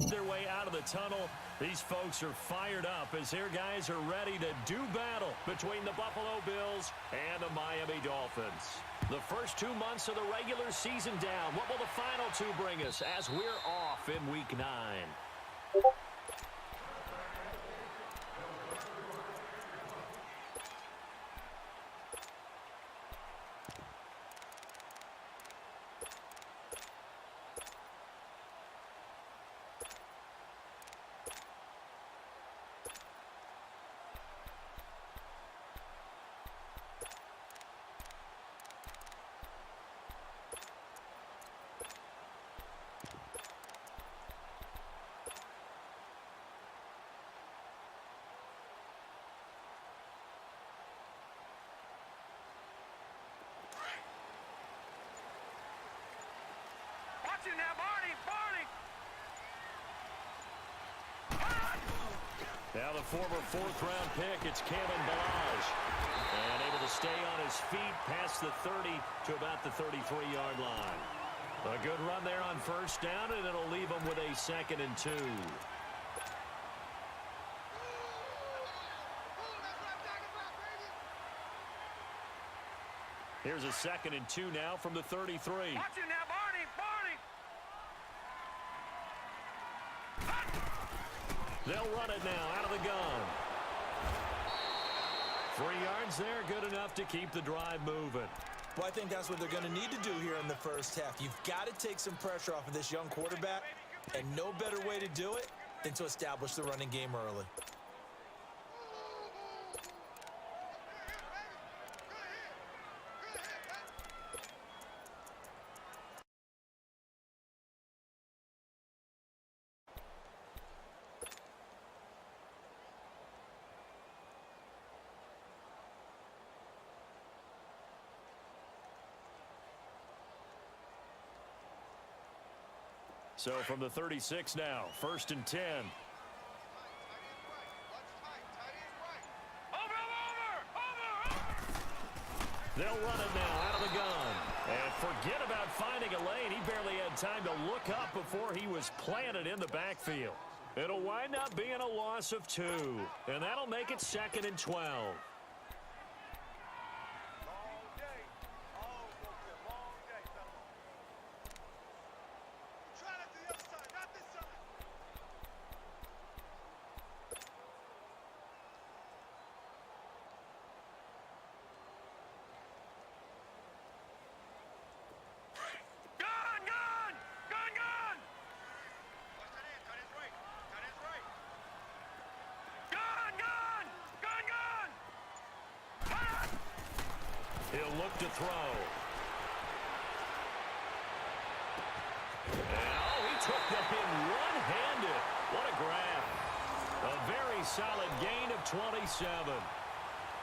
Their way out of the tunnel. These folks are fired up as their guys are ready to do battle between the Buffalo Bills and the Miami Dolphins. The first 2 months of the regular season down. What will the final two bring us as we're off in Week 9? Now, Now the former fourth-round pick, it's Kalen Balaj. And able to stay on his feet past the 30 to about the 33-yard line. A good run there on first down, and it'll leave him with a 2nd and 2. Here's a 2nd and 2 now from the 33. Watch it now, Barney. They'll run it now out of the gun. 3 yards there, good enough to keep the drive moving. Well, I think that's what they're going to need to do here in the first half. You've got to take some pressure off of this young quarterback, and no better way to do it than to establish the running game early. So from the 36 now, 1st and 10. They'll run it now out of the gun. And forget about finding a lane. He barely had time to look up before he was planted in the backfield. It'll wind up being a loss of 2. And that'll make it 2nd and 12. He'll look to throw. And, he took that in one-handed. What a grab. A very solid gain of 27.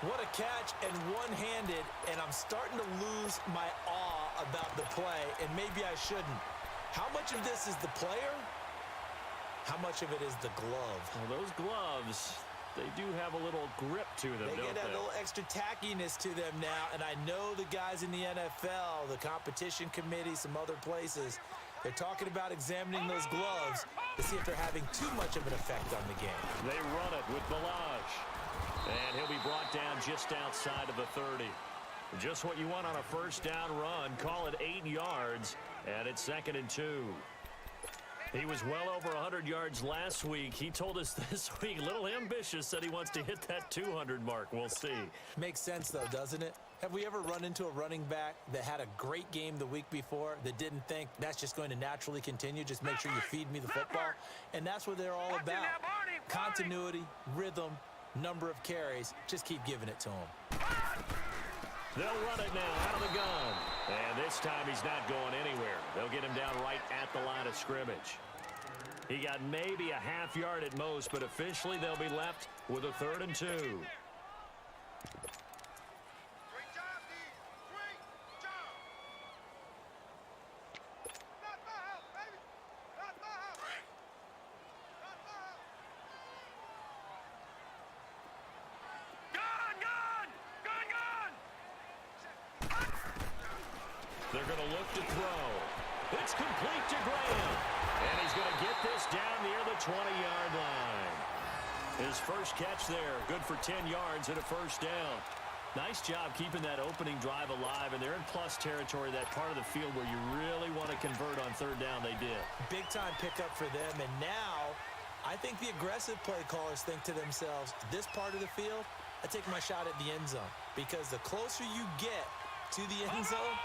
What a catch and one-handed, and I'm starting to lose my awe about the play, and maybe I shouldn't. How much of this is the player? How much of it is the glove? Well, those gloves, they do have a little grip to them, They don't get a they? little extra tackiness to them now, and I know the guys in the NFL, the competition committee, some other places, they're talking about examining those gloves to see if they're having too much of an effect on the game. They run it with Balaj. And he'll be brought down just outside of the 30. Just what you want on a first down run. Call it 8 yards, and it's 2nd and 2. He was well over 100 yards last week. He told us this week, a little ambitious, said he wants to hit that 200 mark. We'll see. Makes sense, though, doesn't it? Have we ever run into a running back that had a great game the week before that didn't think that's just going to naturally continue? Just make sure you feed me the football. And that's what they're all about. Continuity, rhythm, number of carries. Just keep giving it to him. They'll run it now out of the gun. And this time he's not going anywhere. They'll get him down right at the line of scrimmage. He got maybe a half yard at most, but officially they'll be left with a 3rd and 2. They're going to look to throw. It's complete to Graham. And he's going to get this down near the 20-yard line. His first catch there, good for 10 yards and a first down. Nice job keeping that opening drive alive, and they're in plus territory, that part of the field where you really want to convert on 3rd down. They did. Big-time pickup for them, and now I think the aggressive play callers think to themselves, this part of the field, I take my shot at the end zone, because the closer you get to the end zone,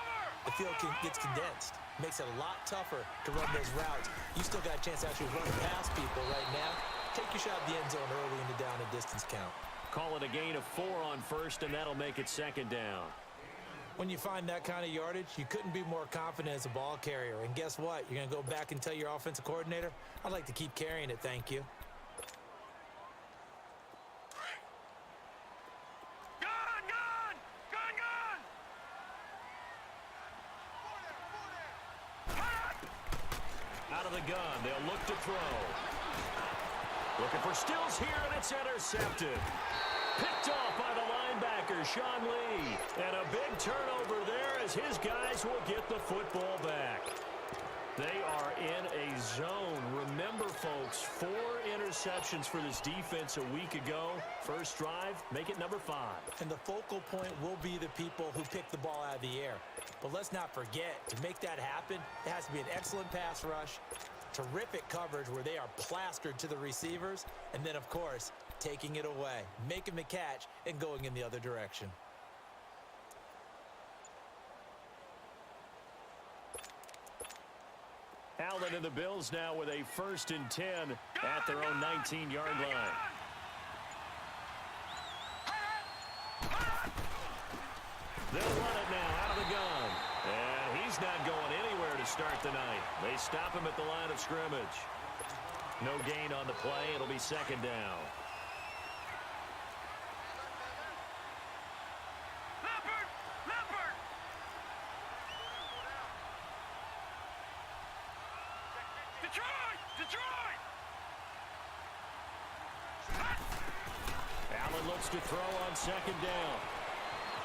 the field gets condensed. Makes it a lot tougher to run those routes. You still got a chance to actually run past people right now. Take your shot at the end zone early in the down and distance count. Call it a gain of 4 on 1st, and that'll make it 2nd down. When you find that kind of yardage, you couldn't be more confident as a ball carrier. And guess what? You're going to go back and tell your offensive coordinator, I'd like to keep carrying it, thank you. Out of the gun, they'll look to throw. Looking for Stills here, and it's intercepted. Picked off by the linebacker, Sean Lee. And a big turnover there as his guys will get the football back. They are in a zone. Remember, folks, 4 interceptions for this defense a week ago. First drive, make it number 5. And the focal point will be the people who pick the ball out of the air. But let's not forget, to make that happen, it has to be an excellent pass rush, terrific coverage where they are plastered to the receivers, and then, of course, taking it away, making the catch, and going in the other direction. Allen and the Bills now with a 1st and 10 at their own 19-yard line. They'll run it now out of the gun. And he's not going anywhere to start the night. They stop him at the line of scrimmage. No gain on the play. It'll be 2nd down. Allen looks to throw on 2nd down.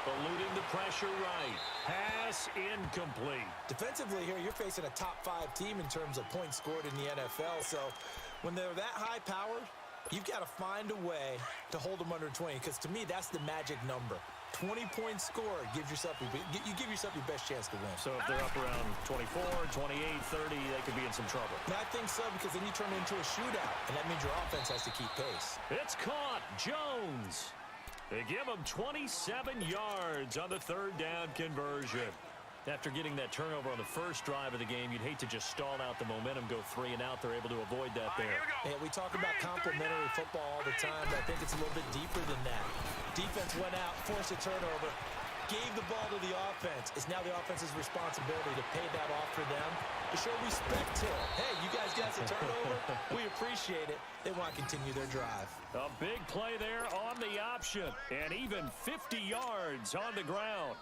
Eluding the pressure right. Pass incomplete. Defensively here, you're facing a top 5 team in terms of points scored in the NFL. So when they're that high-powered, you've got to find a way to hold them under 20. Because to me, that's the magic number. 20 points scored gives yourself you give yourself your best chance to win. So if they're up around 24, 28, 30, they could be in some trouble. And I think so, because then you turn it into a shootout, and that means your offense has to keep pace. It's caught. Jones. They give him 27 yards on the 3rd down conversion. After getting that turnover on the first drive of the game, you'd hate to just stall out the momentum, go 3 and out. They're able to avoid that there. Hey, we talk about complementary football all the time, but I think it's a little bit deeper than that. Defense went out, forced a turnover, gave the ball to the offense. It's now the offense's responsibility to pay that off for them, to show respect to it. Hey, you guys got some turnover. We appreciate it. They want to continue their drive. A big play there on the option, and even 50 yards on the ground.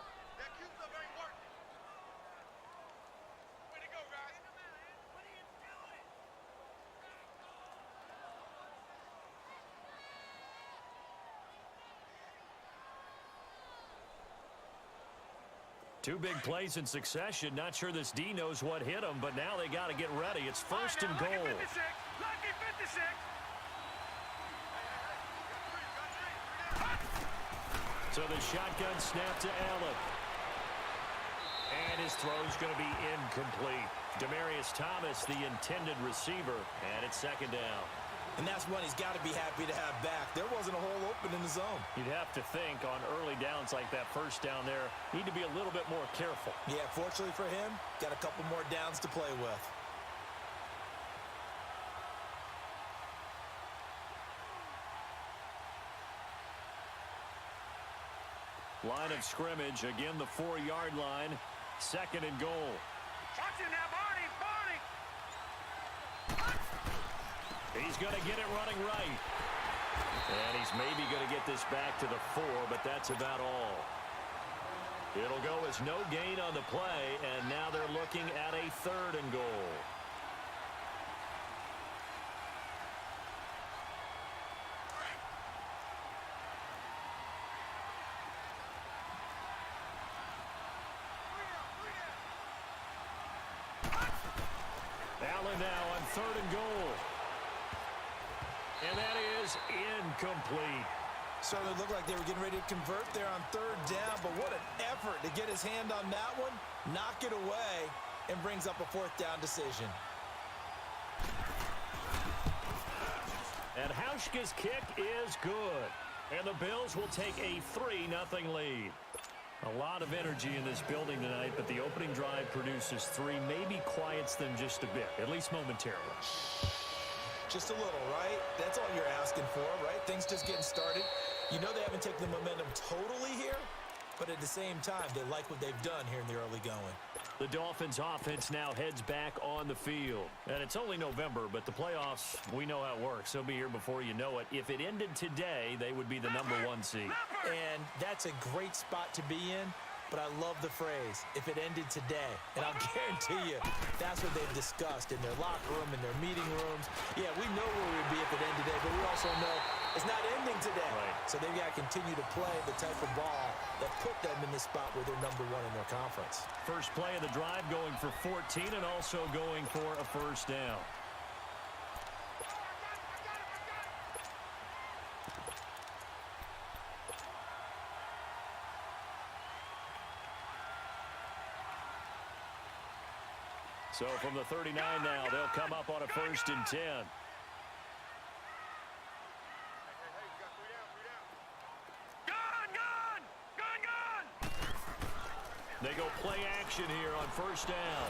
Two big plays in succession. Not sure this D knows what hit him, but now they got to get ready. It's first and goal. Lucky 56. Lucky 56. So the shotgun snap to Allen. And his throw's going to be incomplete. Demaryius Thomas, the intended receiver, and it's second down. And that's one he's got to be happy to have back. There wasn't a hole open in the zone. You'd have to think on early downs like that first down there, need to be a little bit more careful. Yeah, fortunately for him, got a couple more downs to play with. Line of scrimmage, again the 4-yard line, second and goal. Watch him now, Barney. He's going to get it running right. And he's maybe going to get this back to the 4, but that's about all. It'll go as no gain on the play, and now they're looking at a third and goal. Allen now on third and goal. And that is incomplete. Certainly looked like they were getting ready to convert there on third down, but what an effort to get his hand on that one, knock it away, and brings up a fourth down decision. And Hauschka's kick is good. And the Bills will take a 3-0 lead. A lot of energy in this building tonight, but the opening drive produces 3, maybe quiets them just a bit, at least momentarily. Just a little, right? That's all you're asking for, right? Things just getting started. You know they haven't taken the momentum totally here, but at the same time, they like what they've done here in the early going. The Dolphins offense now heads back on the field. And it's only November, but the playoffs, we know how it works. They'll be here before you know it. If it ended today, they would be the #1 seed. And that's a great spot to be in, but I love the phrase, if it ended today. And I'll guarantee you, that's what they've discussed in their locker room, in their meeting rooms. Yeah, we know where we'd be if it ended today, but we also know it's not ending today. Right. So they've got to continue to play the type of ball that put them in the spot where they're #1 in their conference. First play of the drive going for 14 and also going for a first down. So from the 39 now, they'll come up on a first and 10. They go play action here on first down.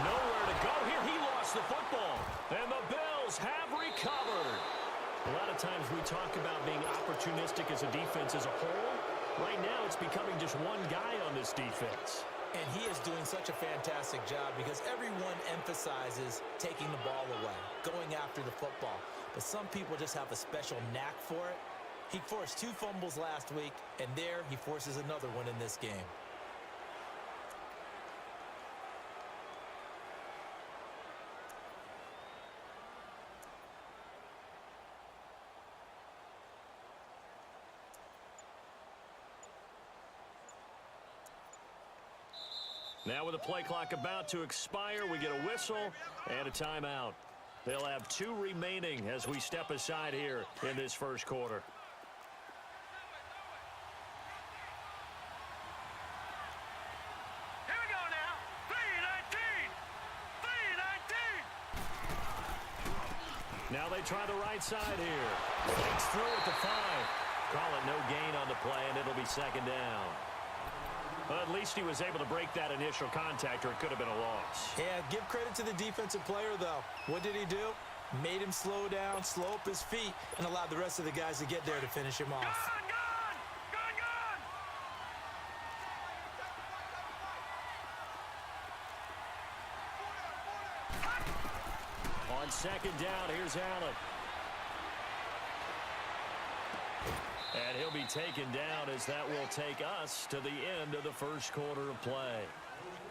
Nowhere to go here. He lost the football. And the Bills have recovered. A lot of times we talk about being opportunistic as a defense as a whole. Right now it's becoming just one guy on this defense. And he is doing such a fantastic job because everyone emphasizes taking the ball away, going after the football. But some people just have a special knack for it. He forced 2 fumbles last week, and there he forces another one in this game. Now with the play clock about to expire, we get a whistle and a timeout. They'll have 2 remaining as we step aside here in this first quarter. Here we go now. 3-19. Now they try the right side here. Fakes through at the 5. Call it no gain on the play, and it'll be second down. Well, at least he was able to break that initial contact, or it could have been a loss. Yeah, give credit to the defensive player, though. What did he do? Made him slow down, slow up his feet, and allowed the rest of the guys to get there to finish him off. On second down, here's Allen. And he'll be taken down as that will take us to the end of the first quarter of play.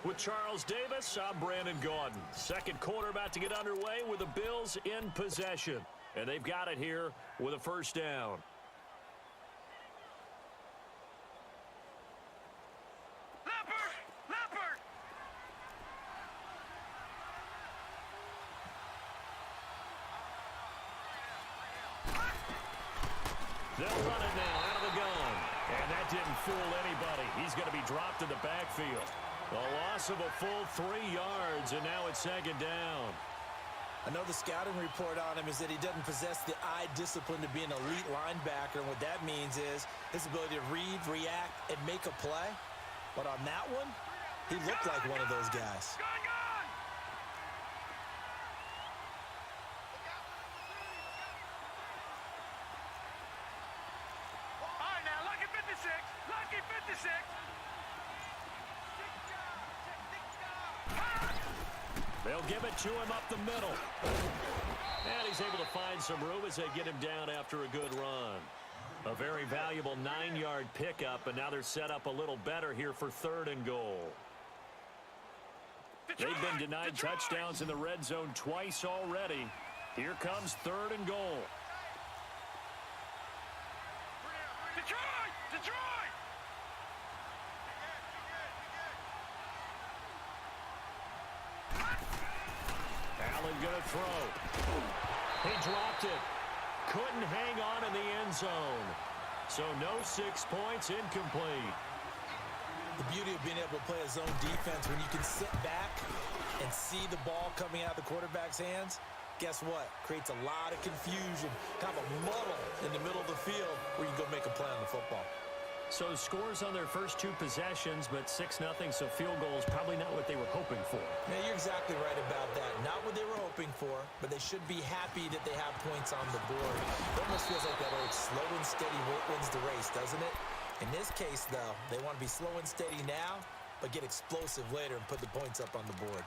With Charles Davis, I'm Brandon Gaudin. Second quarter about to get underway with the Bills in possession. And they've got it here with a first down. They'll run it now out of the gun. And that didn't fool anybody. He's going to be dropped in the backfield. A loss of a full 3 yards, and now it's second down. I know the scouting report on him is that he doesn't possess the eye discipline to be an elite linebacker. And what that means is his ability to read, react, and make a play. But on that one, he looked like one of those guys. All right, now, lucky 56. Lucky 56. They'll give it to him up the middle. And he's able to find some room as they get him down after a good run. A very valuable 9-yard pickup, and now they're set up a little better here for 3rd and goal. They've been denied touchdowns in the red zone twice already. Here comes 3rd and goal. Detroit! Detroit! Allen gonna throw. He dropped it. Couldn't hang on in the end zone. So no 6 points, incomplete. The beauty of being able to play a zone defense when you can sit back and see the ball coming out of the quarterback's hands, guess what? Creates a lot of confusion, kind of a muddle in the middle of the field where you can go make a play on the football. So scores on their first 2 possessions, but 6-0, so field goal is probably not what they were hoping for. Yeah, you're exactly right about that. Not what they were hoping for, but they should be happy that they have points on the board. It almost feels like that old slow and steady wins the race, doesn't it? In this case, though, they want to be slow and steady now, but get explosive later and put the points up on the board.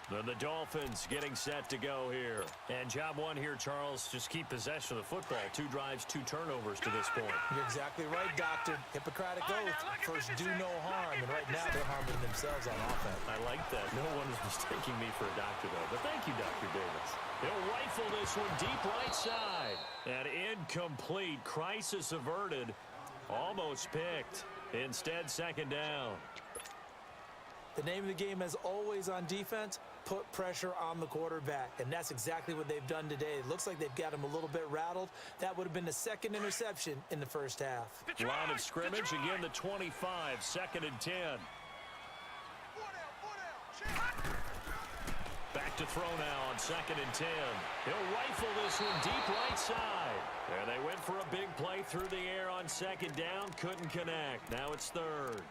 Then the Dolphins getting set to go here. And job 1 here, Charles, just keep possession of the football. 2 drives, 2 turnovers to this point. You're exactly right, Doctor. Hippocratic oath. First, do no harm. And right now, they're harming themselves on offense. I like that. No one is mistaking me for a doctor, though. But thank you, Dr. Davis. He'll rifle this one deep right side. And incomplete. Crisis averted. Almost picked. Instead, second down. The name of the game, as always on defense, put pressure on the quarterback. And that's exactly what they've done today. It looks like they've got him a little bit rattled. That would have been the 2nd interception in the first half. Line of scrimmage, again the 25, 2nd and 10. Back to throw now on 2nd and 10. He'll rifle this one deep right side. And they went for a big play through the air on 2nd down. Couldn't connect. Now it's 3rd.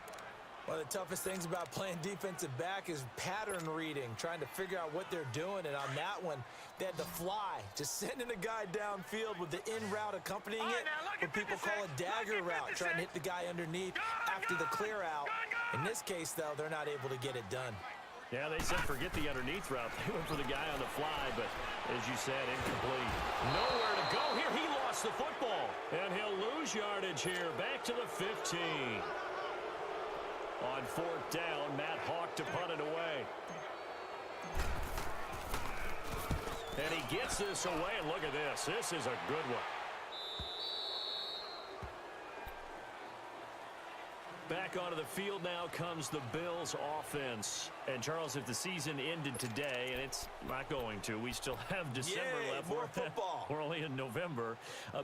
One of the toughest things about playing defensive back is pattern reading, trying to figure out what they're doing. And on that one, they had to fly, just sending a guy downfield with the in route accompanying it, what people call a dagger route, trying to hit the guy underneath after the clear out. In this case, though, they're not able to get it done. Yeah, they said forget the underneath route. They went for the guy on the fly, but as you said, incomplete. Nowhere to go here. He lost the football, and he'll lose yardage here. Back to the 15. On 4th down, Matt Hawk to punt it away. And he gets this away, and look at this. This is a good one. Back onto the field now comes the Bills offense. And, Charles, if the season ended today, and it's not going to, we still have December left. More football. We're only in November.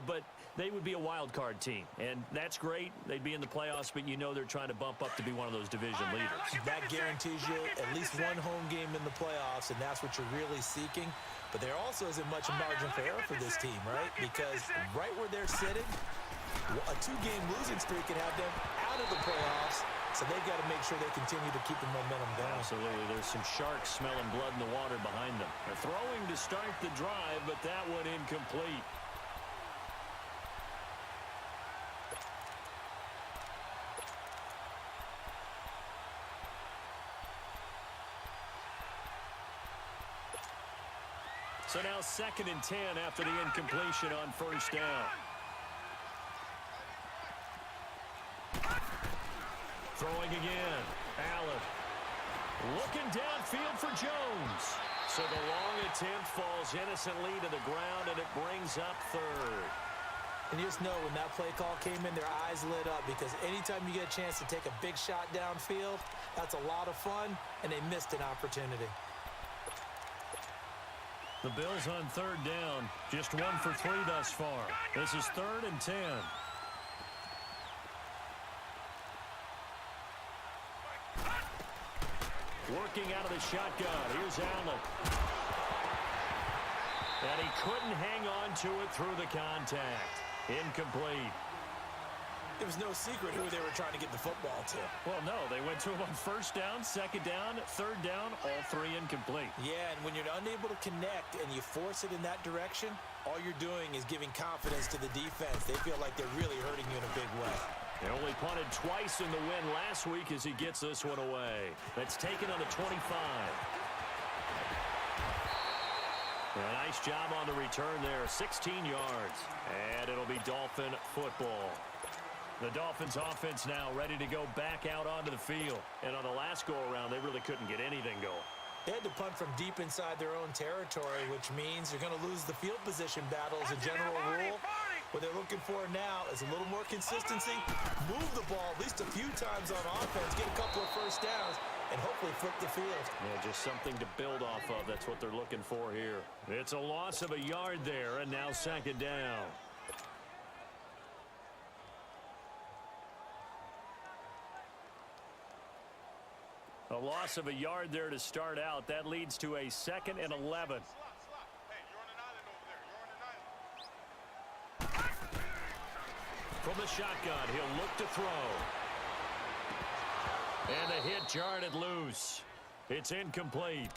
But they would be a wild card team. And that's great. They'd be in the playoffs, but you know they're trying to bump up to be one of those division leaders. That guarantees you at least one home game in the playoffs, and that's what you're really seeking. But there also isn't much margin for error for this team, right? Because right where they're sitting, a 2-game losing streak could have them out of the playoffs, so they've got to make sure they continue to keep the momentum going. Absolutely. There's some sharks smelling blood in the water behind them. They're throwing to start the drive, but that one incomplete. So now 2nd and 10 after the incompletion on 1st down. Throwing again. Allen. Looking downfield for Jones. So the long attempt falls innocently to the ground, and it brings up 3rd. And you just know when that play call came in, their eyes lit up, because anytime you get a chance to take a big shot downfield, that's a lot of fun, and they missed an opportunity. The Bills on third down. Just 1 for 3 thus far. This is 3rd and 10. Working out of the shotgun. Here's Allen. And he couldn't hang on to it through the contact. Incomplete. It was no secret who they were trying to get the football to. Well, no. They went to him on 1st down, 2nd down, 3rd down, all 3 incomplete. Yeah, and when you're unable to connect and you force it in that direction, all you're doing is giving confidence to the defense. They feel like they're really hurting you in a big way. They only punted twice in the win last week as he gets this one away. That's taken on the 25. A nice job on the return there, 16 yards. And it'll be Dolphin football. The Dolphins offense now ready to go back out onto the field. And on the last go-around, they really couldn't get anything going. They had to punt from deep inside their own territory, which means you're going to lose the field position battle as a general rule. What they're looking for now is a little more consistency, move the ball at least a few times on offense, get a couple of 1st downs, and hopefully flip the field. Yeah, just something to build off of. That's what they're looking for here. It's a loss of a yard there, and now 2nd down. A loss of a yard there to start out. That leads to a 2nd and 11. From the shotgun, he'll look to throw. And the hit jarred loose. It's incomplete.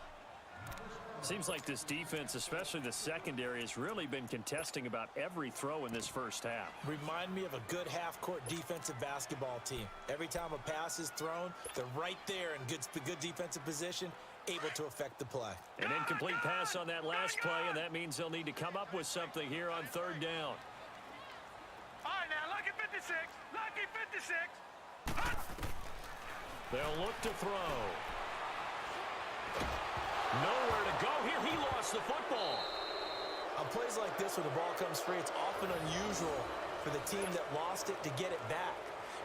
Seems like this defense, especially the secondary, has really been contesting about every throw in this 1st half. Remind me of a good half-court defensive basketball team. Every time a pass is thrown, they're right there in good defensive position, able to affect the play. An incomplete pass on that last play, and that means they'll need to come up with something here on 3rd down. All right, now, lucky 56. Lucky 56. They'll look to throw. Nowhere to go here. He lost the football. On plays like this where the ball comes free, it's often unusual for the team that lost it to get it back.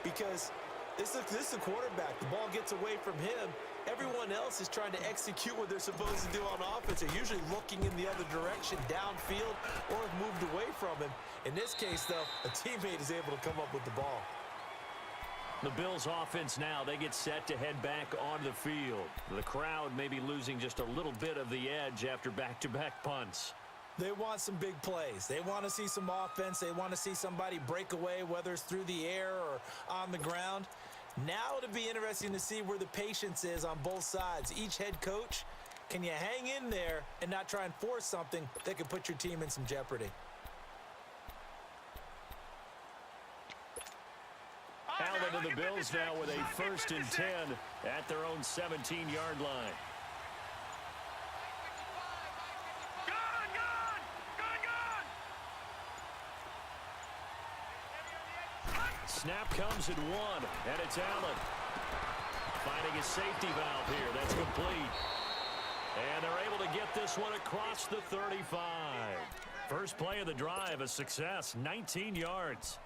Because this is the quarterback. The ball gets away from him. Everyone else is trying to execute what they're supposed to do on offense. They're usually looking in the other direction, downfield, or have moved away from him. In this case, though, a teammate is able to come up with the ball. The Bills offense now, they get set to head back on the field. The crowd may be losing just a little bit of the edge after back-to-back punts. They want some big plays. They want to see some offense. They want to see somebody break away, whether it's through the air or on the ground. Now it'll be interesting to see where the patience is on both sides. Each head coach, can you hang in there and not try and force something that could put your team in some jeopardy? Allen to the Bills now with a 1st and 10 at their own 17-yard line. Snap comes at 1, and it's Allen. Finding a safety valve here. That's complete. And they're able to get this one across the 35. First play of the drive, a success, 19 yards.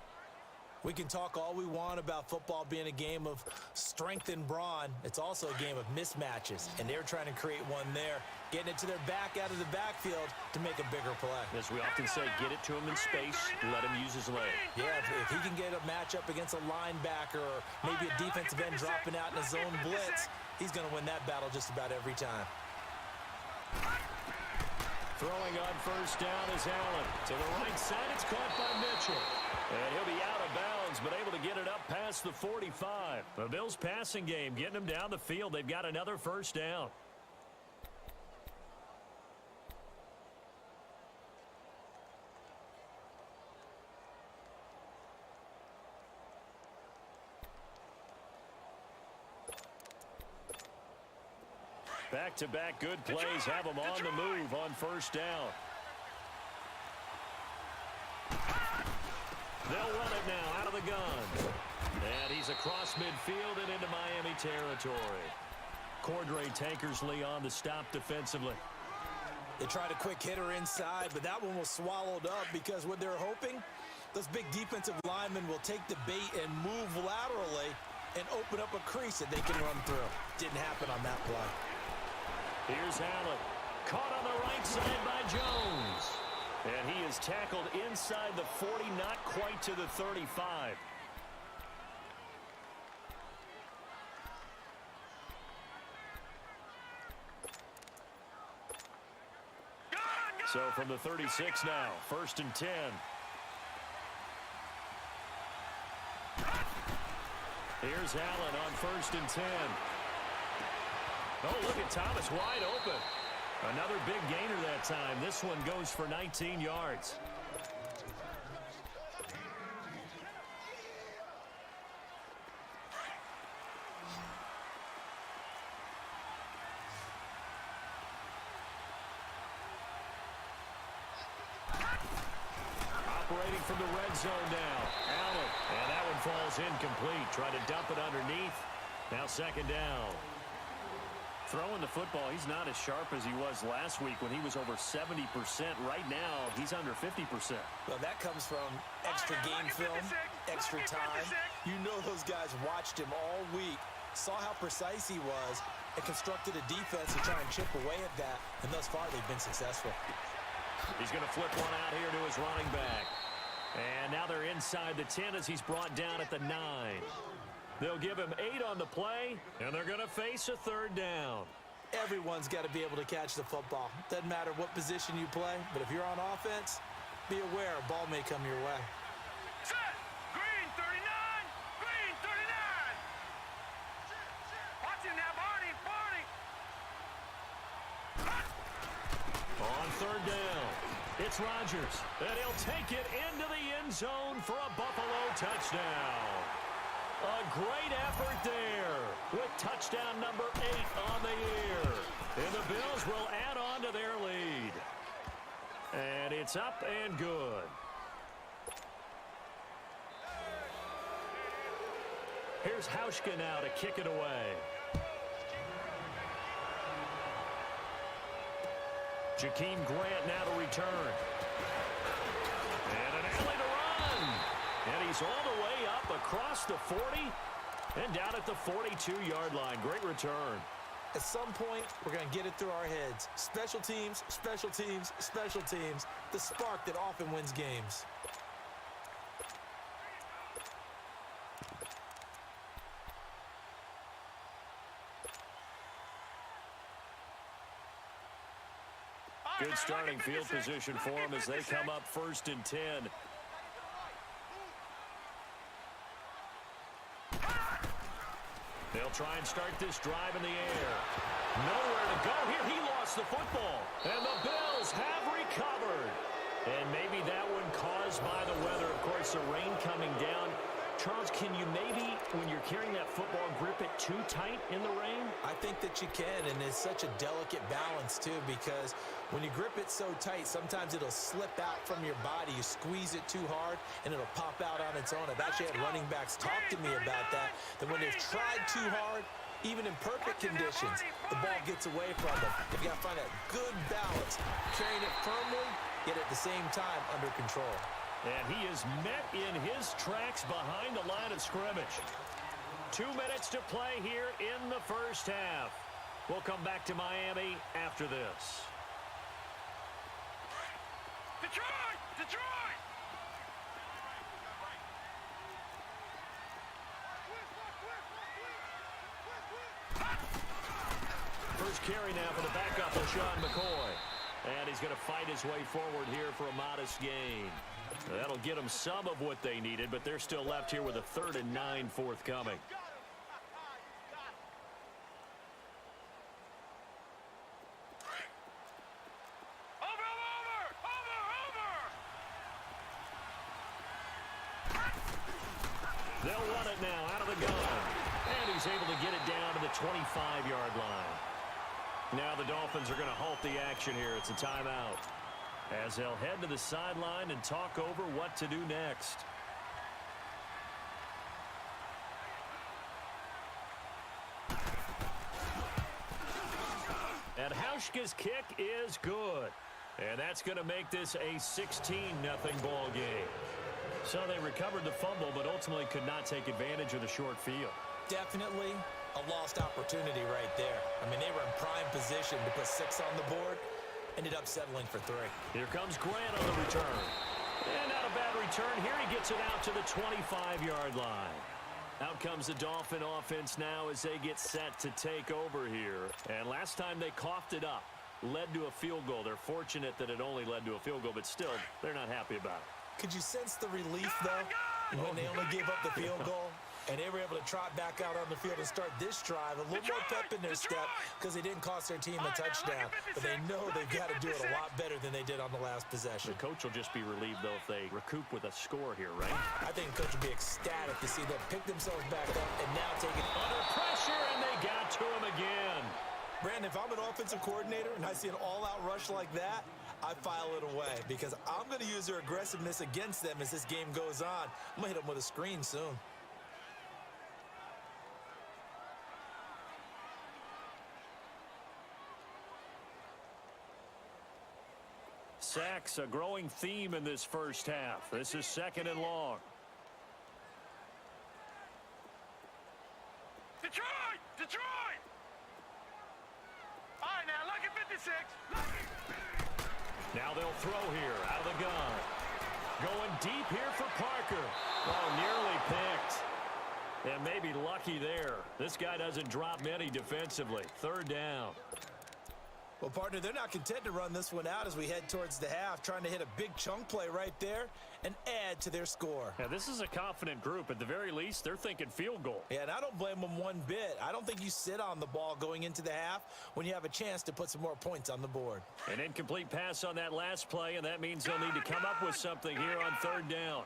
We can talk all we want about football being a game of strength and brawn. It's also a game of mismatches, and they're trying to create one there, getting it to their back out of the backfield to make a bigger play. As we often say, get it to him in space, let him use his leg. Yeah, if he can get a matchup against a linebacker or maybe a defensive end dropping out in a zone blitz, he's going to win that battle just about every time. Throwing on 1st down is Allen. To the right side, it's caught by Mitchell. And he'll be out of bounds, but able to get it up past the 45. The Bills' passing game, getting them down the field. They've got another 1st down. Back-to-back good plays have them on the move on 1st down. They'll run it now out of the gun. And he's across midfield and into Miami territory. Cordray Tankersley on the stop defensively. They tried a quick hitter inside, but that one was swallowed up because what they're hoping, those big defensive linemen will take the bait and move laterally and open up a crease that they can run through. Didn't happen on that play. Here's Allen. Caught on the right side by Jones. And he is tackled inside the 40, not quite to the 35. So from the 36 now, 1st and 10. Here's Allen on 1st and 10. Oh, look at Thomas wide open. Another big gainer that time. This one goes for 19 yards. Operating from the red zone now. Allen. And that one falls incomplete. Trying to dump it underneath. Now 2nd down. Throwing the football, he's not as sharp as he was last week when he was over 70%. Right now, he's under 50%. Well, that comes from extra game film, extra time. You know those guys watched him all week, saw how precise he was, and constructed a defense to try and chip away at that. And thus far, they've been successful. He's going to flip one out here to his running back. And now they're inside the 10 as he's brought down at the 9. They'll give him 8 on the play, and they're going to face a 3rd down. Everyone's got to be able to catch the football. Doesn't matter what position you play, but if you're on offense, be aware a ball may come your way. Set. Green 39. Green 39. Watch him now, Barney. On 3rd down, it's Rodgers, and he'll take it into the end zone for a Buffalo touchdown. A great effort there with touchdown number 8 on the year. And the Bills will add on to their lead. And it's up and good. Here's Hauschka now to kick it away. Jakeem Grant now to return. And an alley to run. And he's all the way up across the 40 and down at the 42-yard line. Great return. At some point, we're going to get it through our heads. Special teams, special teams, special teams. The spark that often wins games. Good starting field position for them as they come up 1st and 10. They'll try and start this drive in the air. Nowhere to go here. He lost the football. And the Bills have recovered. And maybe that one caused by the weather. Of course, the rain coming down. Charles, can you maybe, when you're carrying that football, grip it too tight in the rain? I think that you can, and it's such a delicate balance, too, because when you grip it so tight, sometimes it'll slip out from your body. You squeeze it too hard, and it'll pop out on its own. I've actually had running backs talk to me about that when they've tried too hard, even in perfect conditions, the ball gets away from them. You've got to find that good balance, carrying it firmly, yet at the same time under control. And he is met in his tracks behind the line of scrimmage. 2 minutes to play here in the 1st half. We'll come back to Miami after this. Detroit! Detroit! First carry now for the backup, LaShawn McCoy. And he's going to fight his way forward here for a modest gain. That'll get them some of what they needed, but they're still left here with a 3rd and 9 forthcoming. They'll run it now out of the gun. And he's able to get it down to the 25-yard line. Now the Dolphins are going to halt the action here. It's a timeout, as they'll head to the sideline and talk over what to do next. And Hauschka's kick is good. And that's going to make this a 16-0 ball game. So they recovered the fumble, but ultimately could not take advantage of the short field. Definitely, A lost opportunity right there. I mean, they were in prime position to put 6 on the board. Ended up settling for 3. Here comes Grant on the return. And not a bad return. Here he gets it out to the 25-yard line. Out comes the Dolphin offense now as they get set to take over here. And last time they coughed it up, led to a field goal. They're fortunate that it only led to a field goal, but still, they're not happy about it. Could you sense the relief, though, when they only gave up the field goal? And they were able to trot back out on the field and start this drive. A little more pep in their step because they didn't cost their team a touchdown. But they know they've got to do it a lot better than they did on the last possession. The coach will just be relieved, though, if they recoup with a score here, right? I think the coach will be ecstatic to see them pick themselves back up and now take it under pressure, and they got to him again. Brandon, if I'm an offensive coordinator and I see an all-out rush like that, I file it away because I'm going to use their aggressiveness against them as this game goes on. I'm going to hit them with a screen soon. Sacks, a growing theme in this first half. This is 2nd and long. Detroit! Detroit! All right, now, lucky 56. Lucky. Now they'll throw here out of the gun. Going deep here for Parker. Oh, nearly picked. And maybe lucky there. This guy doesn't drop many defensively. 3rd down. Well, partner, they're not content to run this one out as we head towards the half, trying to hit a big chunk play right there and add to their score. Yeah, this is a confident group. At the very least, they're thinking field goal. Yeah, and I don't blame them one bit. I don't think you sit on the ball going into the half when you have a chance to put some more points on the board. An incomplete pass on that last play, and that means they'll need to come up with something here on 3rd down.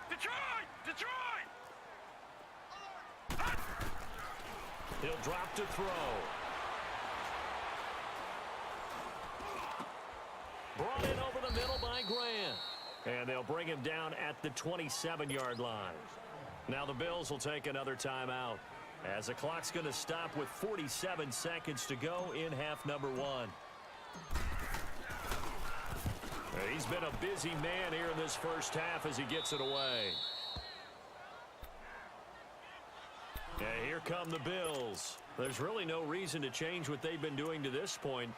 Detroit! Detroit! He'll drop to throw. Brought in over the middle by Grant. And they'll bring him down at the 27-yard line. Now the Bills will take another timeout as the clock's going to stop with 47 seconds to go in half number 1. He's been a busy man here in this first half as he gets it away. And here come the Bills. There's really no reason to change what they've been doing to this point.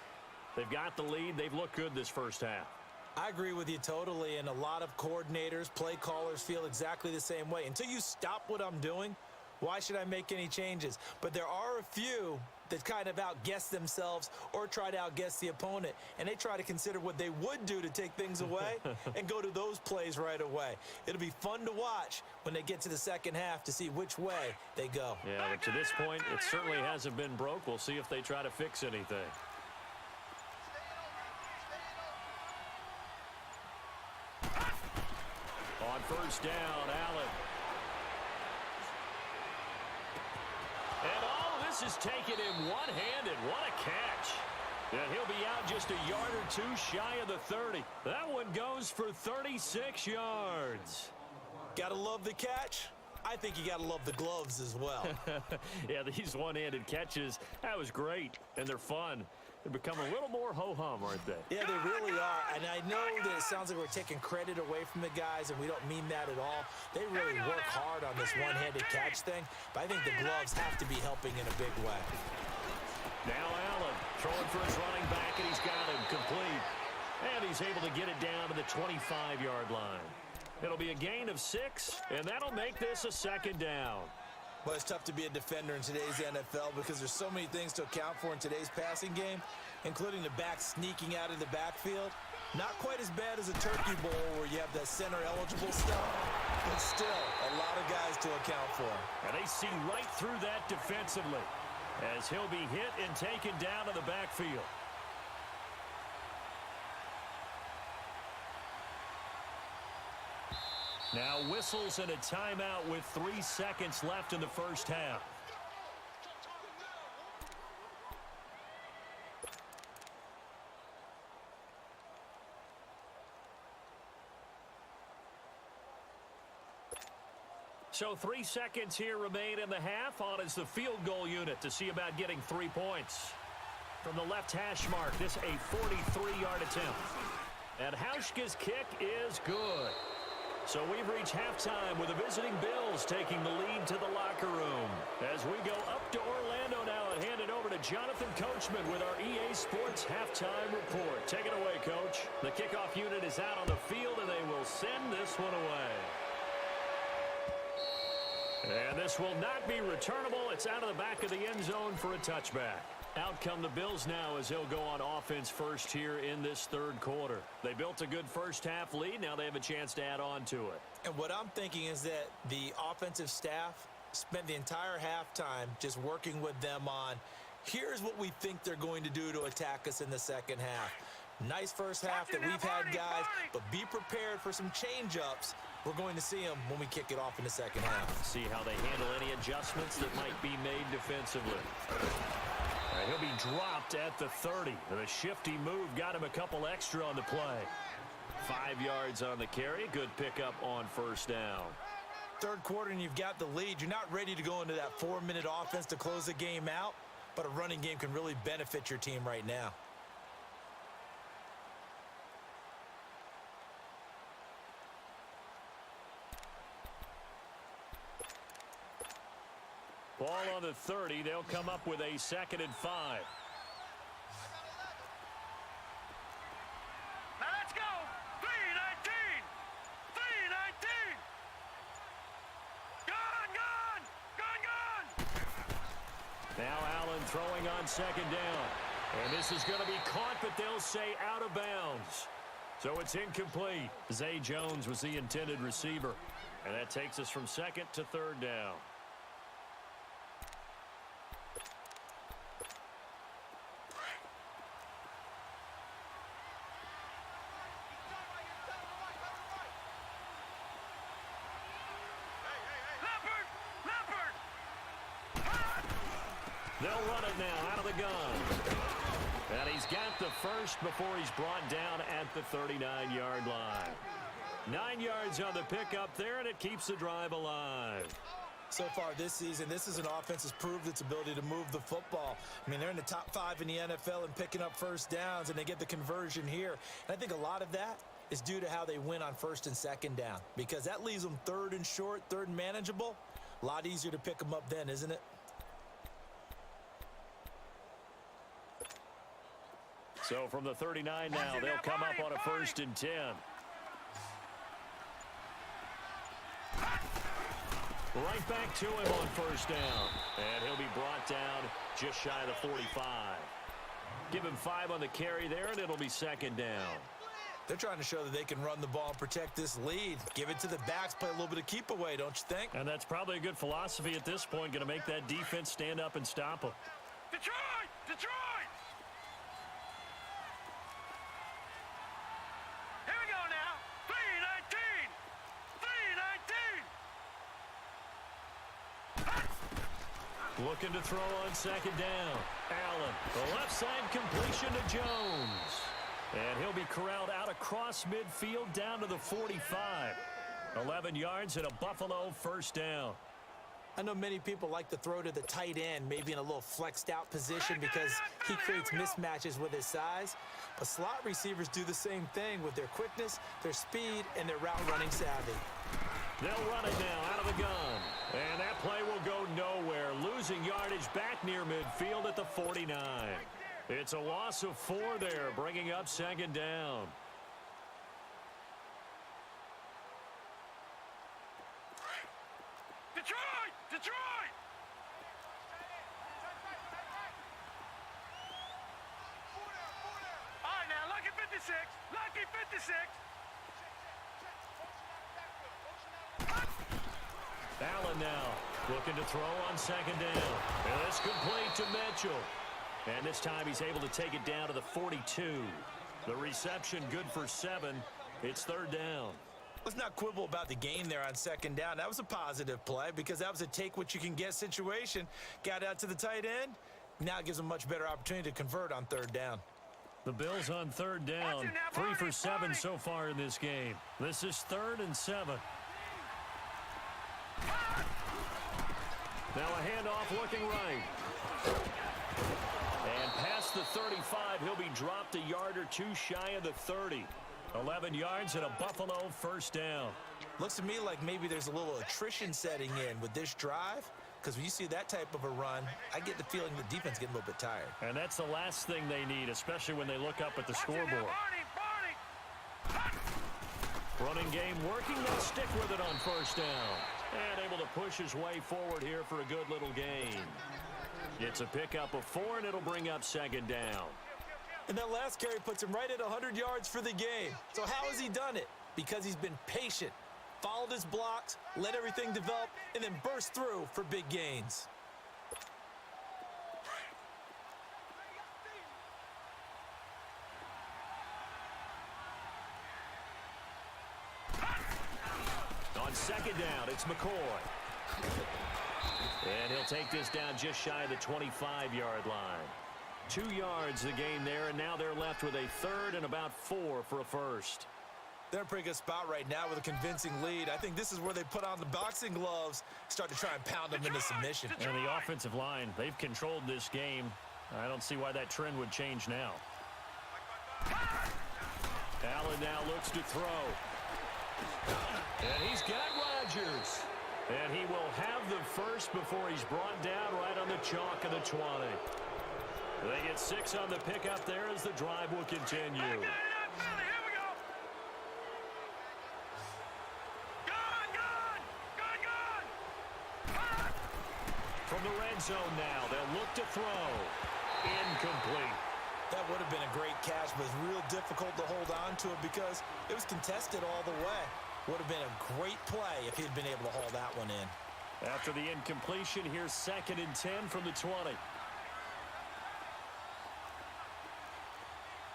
They've got the lead. They've looked good this first half. I agree with you totally, and a lot of coordinators, play callers feel exactly the same way. Until you stop what I'm doing, why should I make any changes? But there are a few that kind of outguess themselves or try to outguess the opponent, and they try to consider what they would do to take things away and go to those plays right away. It'll be fun to watch when they get to the second half to see which way they go. Yeah, but to this point, it certainly hasn't been broke. We'll see if they try to fix anything. On 1st down, Allen. And this is taken him one-handed. What a catch. And he'll be out just a yard or two shy of the 30. That one goes for 36 yards. Gotta love the catch. I think you gotta love the gloves as well. Yeah, these one-handed catches, that was great, and they're fun. They become a little more ho-hum, aren't they? Yeah, they really are. And I know that it sounds like we're taking credit away from the guys, and we don't mean that at all. They really work hard on this one-handed catch thing, but I think the gloves have to be helping in a big way. Now Allen throwing for his running back, and he's got him complete. And he's able to get it down to the 25-yard line. It'll be a gain of 6, and that'll make this a 2nd down. Well, it's tough to be a defender in today's NFL because there's so many things to account for in today's passing game, including the back sneaking out of the backfield. Not quite as bad as a turkey bowl where you have the center-eligible stuff, but still a lot of guys to account for. And they see right through that defensively as he'll be hit and taken down to the backfield. Now whistles and a timeout with 3 seconds left in the first half. So 3 seconds here remain in the half. On is the field goal unit to see about getting 3 points. From the left hash mark, this a 43-yard attempt. And Hauschka's kick is good. So we've reached halftime with the visiting Bills taking the lead to the locker room. As we go up to Orlando now and hand it over to Jonathan Coachman with our EA Sports halftime report. Take it away, Coach. The kickoff unit is out on the field, and they will send this one away. And this will not be returnable. It's out of the back of the end zone for a touchback. Out come the Bills now as they'll go on offense first here in this third quarter. They built a good first-half lead. Now they have a chance to add on to it. And what I'm thinking is that the offensive staff spent the entire halftime just working with them on, here's what we think they're going to do to attack us in the second half. Nice first half that we've had, guys, but be prepared for some change-ups. We're going to see them when we kick it off in the second half. See how they handle any adjustments that might be made defensively. He'll be dropped at the 30. The shifty move got him a couple extra on the play. 5 yards on the carry. Good pickup on first down. Third quarter and you've got the lead. You're not ready to go into that 4-minute offense to close the game out, but a running game can really benefit your team right now. Ball on the 30. They'll come up with a 2nd and 5. Now let's go. 3-19. 3-19. Gone. Now Allen throwing on 2nd down. And this is going to be caught, but they'll say out of bounds. So it's incomplete. Zay Jones was the intended receiver. And that takes us from 2nd to 3rd down. They'll run it now out of the gun. And he's got the first before he's brought down at the 39-yard line. 9 yards on the pickup there, and it keeps the drive alive. So far this season, this is an offense that's proved its ability to move the football. I mean, they're in the top 5 in the NFL and picking up first downs, and they get the conversion here. And I think a lot of that is due to how they win on 1st and 2nd down, because that leaves them 3rd and short, 3rd and manageable. A lot easier to pick them up then, isn't it? So from the 39 now, they'll come up on a 1st and 10. Right back to him on 1st down. And he'll be brought down just shy of the 45. Give him 5 on the carry there, and it'll be 2nd down. They're trying to show that they can run the ball and protect this lead. Give it to the backs, play a little bit of keep away, don't you think? And that's probably a good philosophy at this point, going to make that defense stand up and stop them. Detroit! Here we go now. 3-19. Looking to throw on 2nd down. Allen, the left side completion to Jones. And he'll be corralled out across midfield down to the 45. 11 yards and a Buffalo 1st down. I know many people like to throw to the tight end, maybe in a little flexed out position because he creates mismatches with his size. But slot receivers do the same thing with their quickness, their speed, and their route running savvy. They'll run it now out of the gun. And that play will go nowhere. Losing yardage back near midfield at the 49. It's a loss of 4 there, bringing up 2nd down. Detroit! All right, now, lucky 56. Lucky 56. Allen now looking to throw on 2nd down. And it's complete to Mitchell. And this time he's able to take it down to the 42. The reception good for 7. It's 3rd down. Let's not quibble about the game there on 2nd down. That was a positive play because that was a take-what-you-can-get situation. Got out to the tight end. Now it gives them a much better opportunity to convert on 3rd down. The Bills on 3rd down. 3 for 7 so far in this game. This is 3rd and 7. Now a handoff looking right. And past the 35, he'll be dropped a yard or 2 shy of the 30. 11 yards and a Buffalo 1st down. Looks to me like maybe there's a little attrition setting in with this drive, because when you see that type of a run, I get the feeling the defense getting a little bit tired. And that's the last thing they need, especially when they look up at the scoreboard. Running game working. They'll stick with it on first down. And able to push his way forward here for a good little gain. It's a pickup of 4, and it'll bring up second down. And that last carry puts him right at 100 yards for the game. So how has he done it? Because he's been patient, followed his blocks, let everything develop, and then burst through for big gains. On second down, it's McCoy. And he'll take this down just shy of the 25-yard line. 2 yards the gain there, and now they're left with a third and about 4 for a first. They're in a pretty good spot right now with a convincing lead. I think this is where they put on the boxing gloves, start to try and pound them into submission. And the offensive line, they've controlled this game. I don't see why that trend would change now. Allen now looks to throw. And he's got Rodgers. And he will have the first before he's brought down right on the chalk of the 20. They get 6 on the pickup there as the drive will continue. From the red zone now, they'll look to throw. Incomplete. That would have been a great catch, but it's real difficult to hold on to it because it was contested all the way. Would have been a great play if he'd been able to haul that one in. After the incompletion, here's 2nd and 10 from the 20.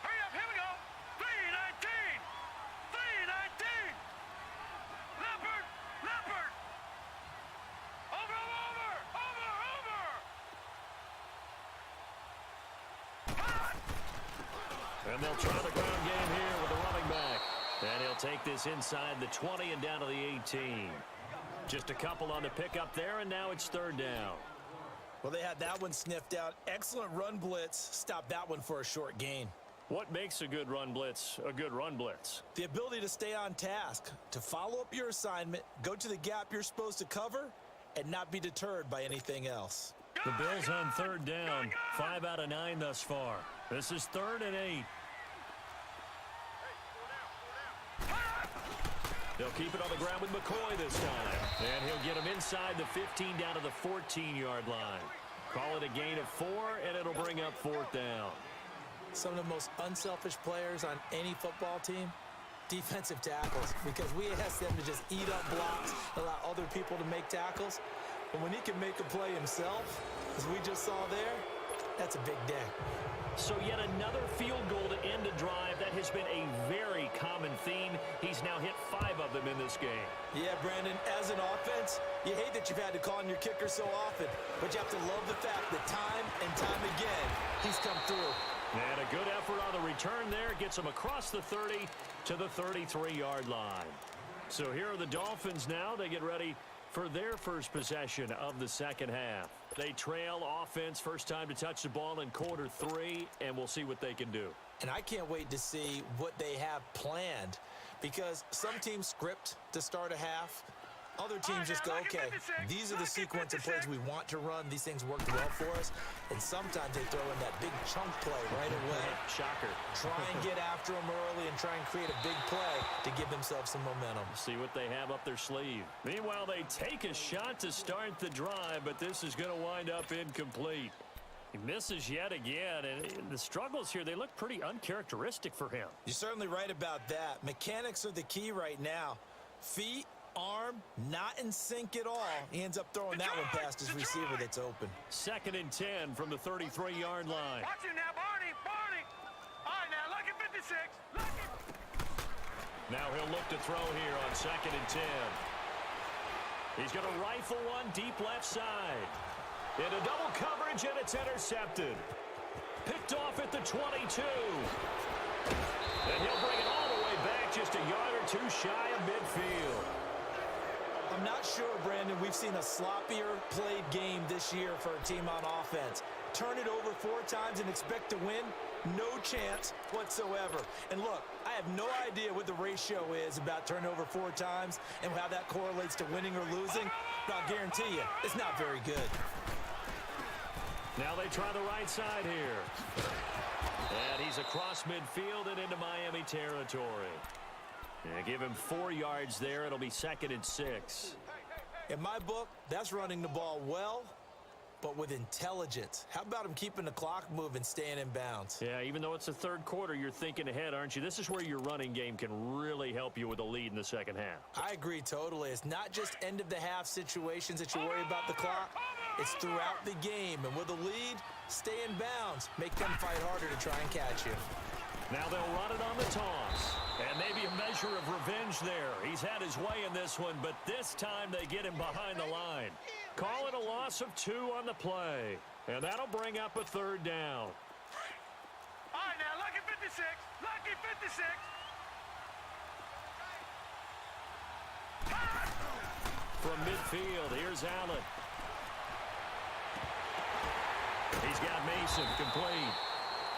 Hurry up, here we go. 3-19. 3-19. Leopard. Leopard. Over. And they'll try the ground game here with the running back. And he'll take this inside the 20 and down to the 18. Just a couple on the pickup there, and now it's 3rd down. Well, they had that one sniffed out. Excellent run blitz. Stopped that one for a short gain. What makes a good run blitz a good run blitz? The ability to stay on task, to follow up your assignment, go to the gap you're supposed to cover, and not be deterred by anything else. The Bills on 3rd down. 5 out of 9 thus far. This is 3rd and 8. They'll keep it on the ground with McCoy this time. And he'll get him inside the 15 down to the 14-yard line. Call it a gain of 4, and it'll bring up 4th down. Some of the most unselfish players on any football team, defensive tackles, because we ask them to just eat up blocks, allow other people to make tackles. But when he can make a play himself, as we just saw there, that's a big day. So yet another field goal to end a drive. That has been a very common theme. He's now hit 5 of them in this game. Yeah, Brandon, as an offense, you hate that you've had to call on your kicker so often, but you have to love the fact that time and time again, he's come through. And a good effort on the return there. Gets him across the 30 to the 33-yard line. So here are the Dolphins now. They get ready for their first possession of the second half. They trail offense, first time to touch the ball in quarter 3, and we'll see what they can do. And I can't wait to see what they have planned, because some teams script to start a half. Other teams just go, okay, these are the sequence of plays we want to run. These things worked well for us. And sometimes they throw in that big chunk play right away. Shocker. Try and get after them early and try and create a big play to give themselves some momentum. See what they have up their sleeve. Meanwhile, they take a shot to start the drive, but this is going to wind up incomplete. He misses yet again, and the struggles here, they look pretty uncharacteristic for him. You're certainly right about that. Mechanics are the key right now. Feet, arm, not in sync at all. He ends up throwing that one past his receiver that's open. 2nd and 10 from the 33-yard line. Watch it now, Barney. All right, now, lucky 56. Lucky. Now he'll look to throw here on 2nd and 10. He's going to rifle one deep left side. Into double coverage, and it's intercepted. Picked off at the 22. And he'll bring it all the way back, just a yard or 2 shy of midfield. I'm not sure, Brandon, we've seen a sloppier played game this year for a team on offense. turn it over 4 times and expect to win? No chance whatsoever. And look, I have no idea what the ratio is about turnover 4 times and how that correlates to winning or losing, but I'll guarantee you, it's not very good. Now they try the right side here. And he's across midfield and into Miami territory. Yeah, give him 4 yards there. It'll be 2nd and 6. In my book, that's running the ball well, but with intelligence. How about him keeping the clock moving, staying in bounds? Yeah, even though it's the 3rd quarter, you're thinking ahead, aren't you? This is where your running game can really help you with a lead in the 2nd half. I agree totally. It's not just end-of-the-half situations that you worry about the clock. It's throughout the game. And with a lead, stay in bounds. Make them fight harder to try and catch you. Now they'll run it on the toss. And maybe a measure of revenge there. He's had his way in this one, but this time they get him behind the line. Call it a loss of 2 on the play. And that'll bring up a 3rd down. All right, now, lucky 56. Lucky 56. From midfield, here's Allen. He's got Mason complete.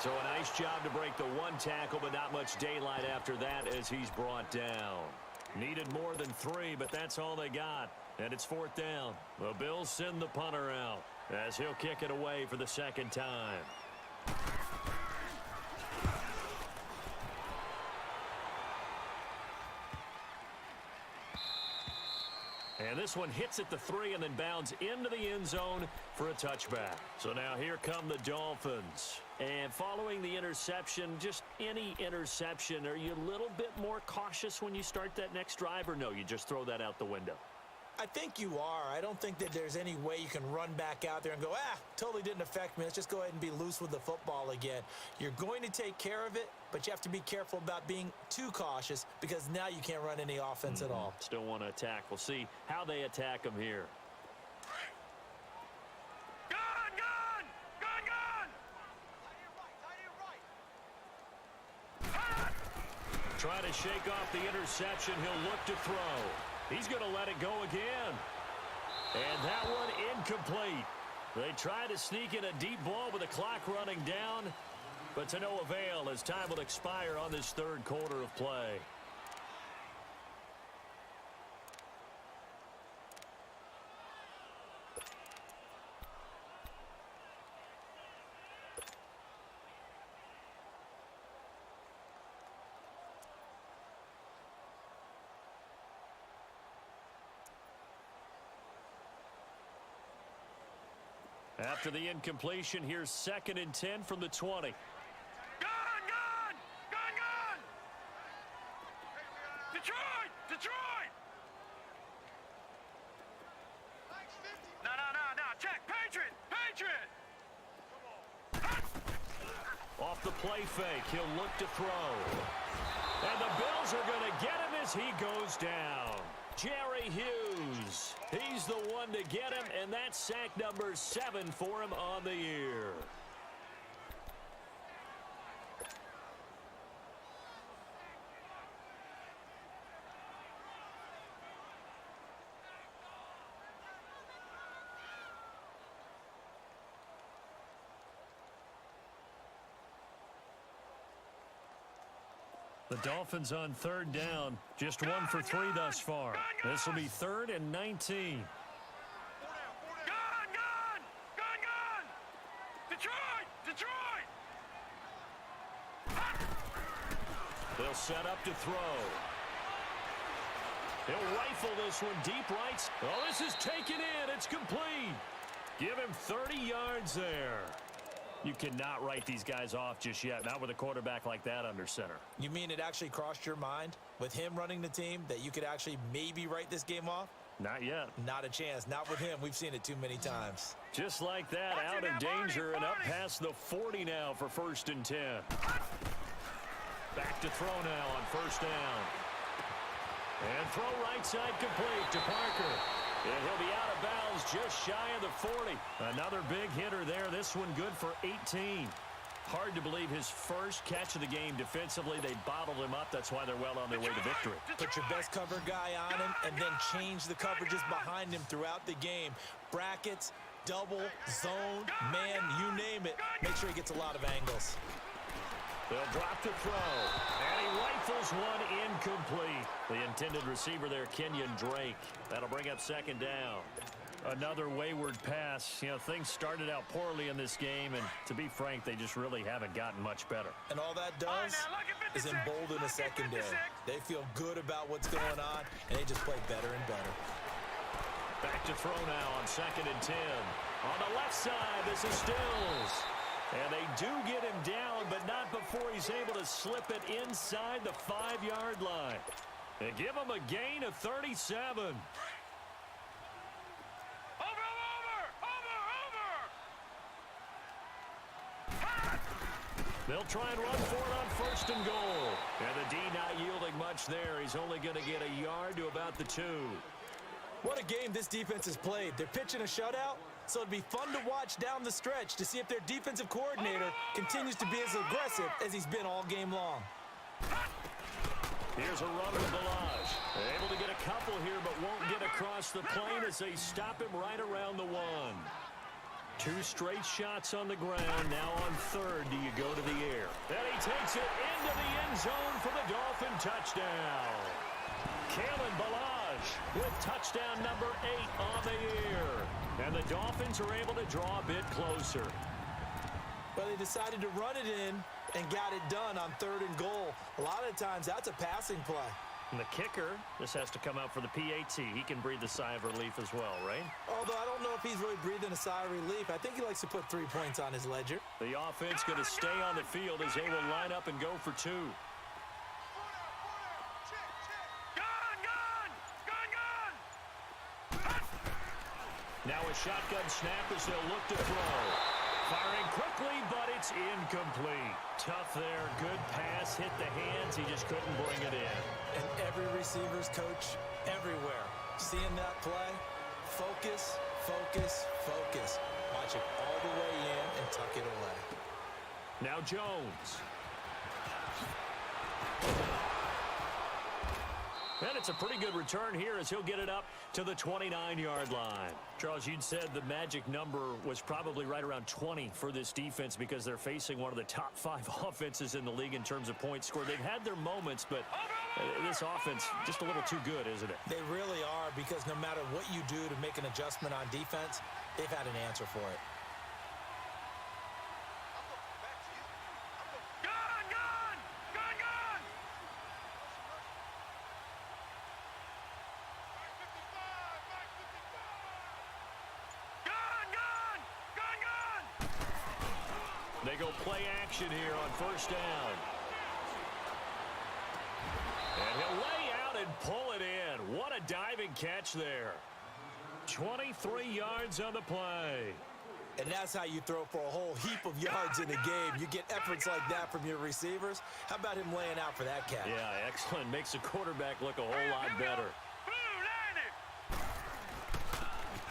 So a nice job to break the 1 tackle, but not much daylight after that as he's brought down. Needed more than 3, but that's all they got. And it's 4th down. The Bills send the punter out as he'll kick it away for the 2nd time. And this one hits at the 3 and then bounds into the end zone for a touchback. So now here come the Dolphins. And following the interception, just any interception, are you a little bit more cautious when you start that next drive, or no, you just throw that out the window? I think you are. I don't think that there's any way you can run back out there and go, totally didn't affect me. Let's just go ahead and be loose with the football again. You're going to take care of it, but you have to be careful about being too cautious because now you can't run any offense at all. Still want to attack. We'll see how they attack him here. Try to shake off the interception. He'll look to throw. He's going to let it go again. And that one incomplete. They try to sneak in a deep ball with the clock running down, but to no avail as time will expire on this 3rd quarter of play. After the incompletion, here's 2nd and 10 from the 20. Gun! Gun! Gun! Gun! Detroit! Detroit! No, no, no, no. Check. Patriot! Patriot! Off the play fake, he'll look to throw. And the Bills are going to get him as he goes down. Jerry Hughes, he's the one to get him, and that's sack number 7 for him on the year. The Dolphins on 3rd down, just 1 for 3 thus far. This will be 3rd and 19. Gun! Gun! Gun! Gun! Detroit! Detroit! They'll set up to throw. He'll rifle this one deep right. Oh, this is taken in. It's complete. Give him 30 yards there. You cannot write these guys off just yet, not with a quarterback like that under center. You mean it actually crossed your mind with him running the team that you could actually maybe write this game off? Not yet. Not a chance. Not with him. We've seen it too many times. Just like that, out of danger and up past the 40 now for 1st and 10. Back to throw now on 1st down. And throw right side complete to Parker. And he'll be out of bounds just shy of the 40. Another big hitter there. This one good for 18. Hard to believe his first catch of the game defensively. They bottled him up. That's why they're well on their way to victory. Put your best cover guy on him and then change the coverages behind him throughout the game. Brackets, double, zone, man, you name it. Make sure he gets a lot of angles. They'll drop to throw, and he rifles one incomplete. The intended receiver there, Kenyon Drake. That'll bring up second down. Another wayward pass. You know, things started out poorly in this game, and to be frank, they just really haven't gotten much better. And all that does is embolden the secondary. They feel good about what's going on, and they just play better and better. Back to throw now on 2nd and 10. On the left side, this is Stills. And they do get him down, but not before he's able to slip it inside the 5-yard line. And give him a gain of 37. They'll try and run for it on 1st and goal. And the D not yielding much there. He's only going to get a yard to about the 2. What a game this defense has played. They're pitching a shutout, so it'd be fun to watch down the stretch to see if their defensive coordinator continues to be as aggressive as he's been all game long. Here's a run with Balaj. Able to get a couple here, but won't get across the plane as they stop him right around the 1. 2 straight shots on the ground. Now on 3rd, do you go to the air? And he takes it into the end zone for the Dolphin touchdown. Kalen Balaj with touchdown number 8 on the year. And the Dolphins are able to draw a bit closer. But they decided to run it in and got it done on 3rd and goal. A lot of times, that's a passing play. And the kicker, this has to come out for the PAT. He can breathe a sigh of relief as well, right? Although I don't know if he's really breathing a sigh of relief. I think he likes to put 3 points on his ledger. The offense going to stay on the field as they will line up and go for 2. Now a shotgun snap as they'll look to throw. Firing quickly, but it's incomplete. Tough there. Good pass. Hit the hands. He just couldn't bring it in. And every receiver's coach everywhere, seeing that play, focus, focus, focus. Watch it all the way in and tuck it away. Now Jones. And it's a pretty good return here as he'll get it up to the 29-yard line. Charles, you'd said the magic number was probably right around 20 for this defense because they're facing one of the top 5 offenses in the league in terms of points scored. They've had their moments, but this offense just a little too good, isn't it? They really are, because no matter what you do to make an adjustment on defense, they've had an answer for it. They go play action here on 1st down. And he'll lay out and pull it in. What a diving catch there. 23 yards on the play. And that's how you throw for a whole heap of yards in a game. You get efforts like that from your receivers. How about him laying out for that catch? Yeah, excellent. Makes the quarterback look a whole lot better.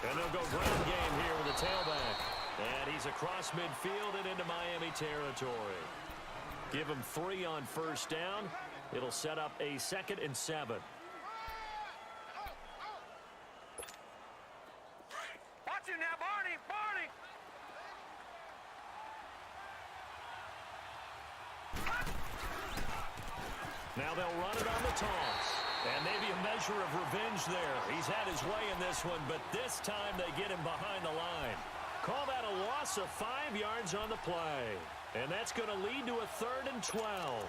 And they'll go ground game here with the tailback. And he's across midfield and into Miami territory. Give him 3 on 1st down. It'll set up a 2nd and 7. Watch him now, Barney! Barney! Now they'll run it on the toss. And maybe a measure of revenge there. He's had his way in this one, but this time they get him behind the line. Call that a loss of 5 yards on the play. And that's going to lead to a 3rd and 12.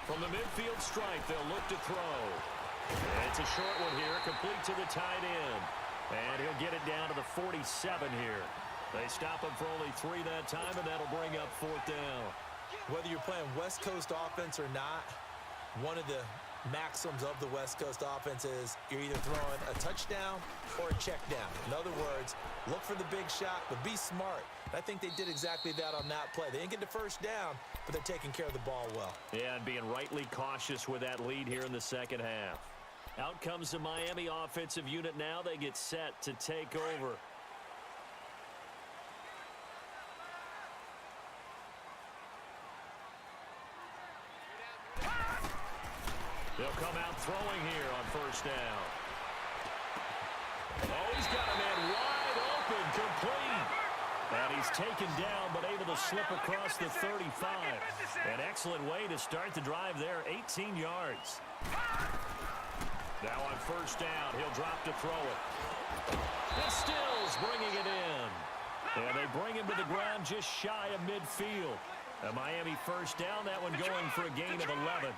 From the midfield strike, they'll look to throw. And it's a short one here, complete to the tight end. And he'll get it down to the 47 here. They stop him for only 3 that time, and that'll bring up 4th down. Whether you're playing West Coast offense or not, one of the maxims of the West Coast offense is you're either throwing a touchdown or a check down. In other words, look for the big shot, but be smart. And I think they did exactly that on that play. They didn't get the 1st down, but they're taking care of the ball well. Yeah, and being rightly cautious with that lead here in the 2nd half. Out comes the Miami offensive unit now. They get set to take over. They'll come out throwing here on first down. Oh, he's got a man wide open, complete. And he's taken down, but able to slip across the 35. An excellent way to start the drive there, 18 yards. Now on first down, he'll drop to throw it. And Stills bringing it in. And they bring him to the ground just shy of midfield. A Miami first down, that one going for a gain of 11.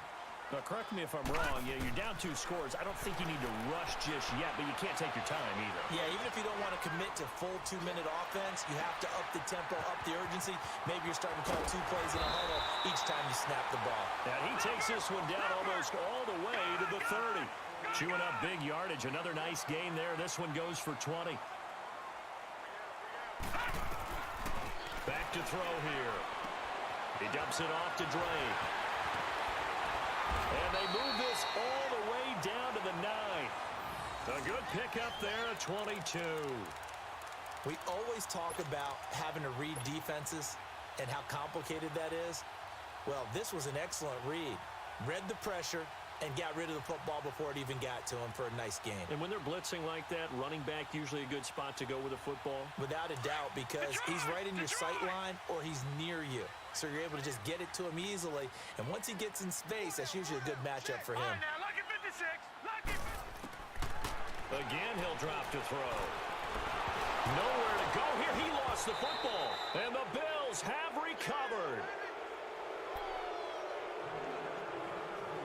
Now, correct me if I'm wrong. Yeah, you're down 2 scores. I don't think you need to rush just yet, but you can't take your time either. Yeah, even if you don't want to commit to full 2-minute offense, you have to up the tempo, up the urgency. Maybe you're starting to call 2 plays in a huddle each time you snap the ball. And he takes this one down almost all the way to the 30. Chewing up big yardage. Another nice gain there. This one goes for 20. Back to throw here. He dumps it off to Dre. And they move this all the way down to the 9. A good pickup there at 22. We always talk about having to read defenses and how complicated that is. Well, this was an excellent read. Read the pressure and got rid of the football before it even got to him for a nice game. And when they're blitzing like that, running back usually a good spot to go with a football? Without a doubt, because he's right in your sight line or he's near you. So you're able to just get it to him easily. And once he gets in space, that's usually a good matchup for him. Again, he'll drop to throw. Nowhere to go here. He lost the football. And the Bills have recovered.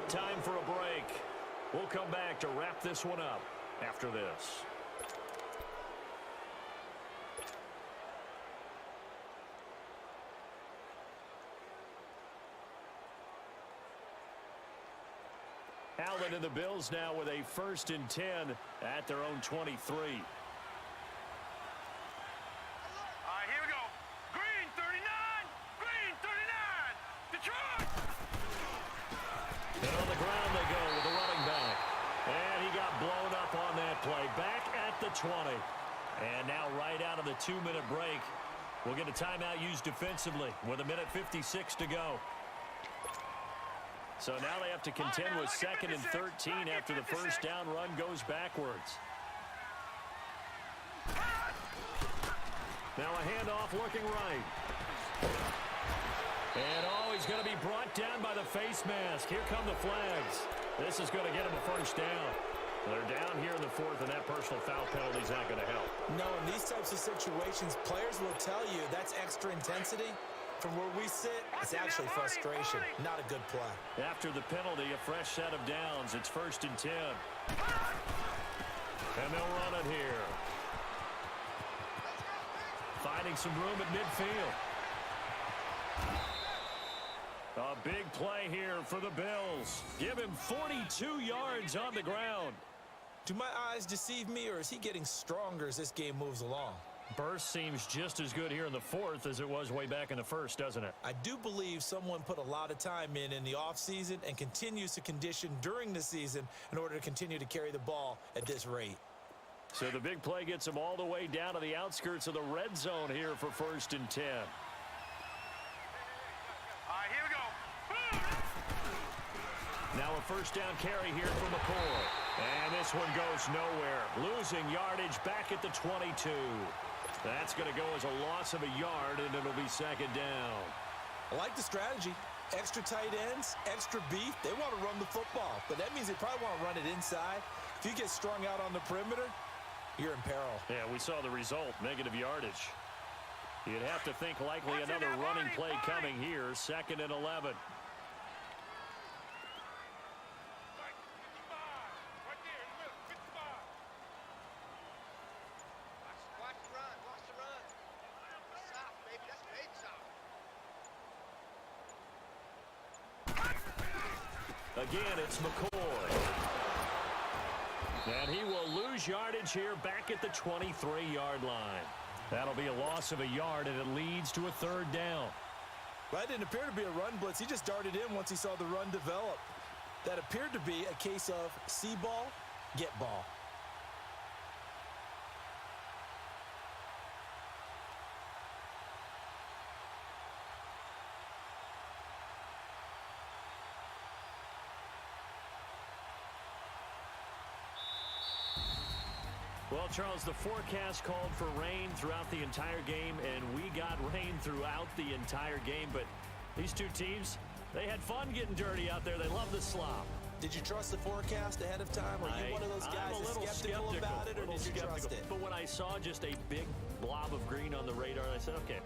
Time for a break. We'll come back to wrap this one up after this. Allen and the Bills now with a 1st and 10 at their own 23. All right, here we go. Green 39. Green 39. Detroit. And on the ground they go with the running back. And he got blown up on that play. Back at the 20. And now right out of the 2-minute break, we'll get a timeout used defensively with 1:56 to go. So now they have to contend with 2nd and 13 after the first down run goes backwards. Now a handoff looking right. And oh, he's going to be brought down by the face mask. Here come the flags. This is going to get him a first down. They're down here in the 4th, and that personal foul penalty is not going to help. No, in these types of situations, players will tell you that's extra intensity. From where we sit, it's actually frustration. Not a good play. After the penalty, a fresh set of downs. It's 1st and 10. And they'll run it here. Finding some room at midfield. A big play here for the Bills. Give him 42 yards on the ground. Do my eyes deceive me, or is he getting stronger as this game moves along? Burst seems just as good here in the 4th as it was way back in the 1st, doesn't it? I do believe someone put a lot of time in the offseason and continues to condition during the season in order to continue to carry the ball at this rate. So the big play gets him all the way down to the outskirts of the red zone here for 1st and 10. All right, here we go. Boom. Now a first down carry here for McCoy. And this one goes nowhere. Losing yardage back at the 22. That's going to go as a loss of a yard, and it'll be 2nd down. I like the strategy. Extra tight ends, extra beef. They want to run the football, but that means they probably want to run it inside. If you get strung out on the perimeter, you're in peril. Yeah, we saw the result, negative yardage. You'd have to think likely another running play coming here, 2nd and 11. Again, it's McCoy. And he will lose yardage here back at the 23-yard line. That'll be a loss of a yard, and it leads to a 3rd down. Well, that didn't appear to be a run blitz. He just darted in once he saw the run develop. That appeared to be a case of see ball, get ball. Well, Charles, the forecast called for rain throughout the entire game, and we got rain throughout the entire game. But these two teams, they had fun getting dirty out there. They love the slop. Did you trust the forecast ahead of time? Were you one of those guys I'm a little skeptical about it, or did you trust it? But when I saw just a big blob of green on the radar, I said, okay,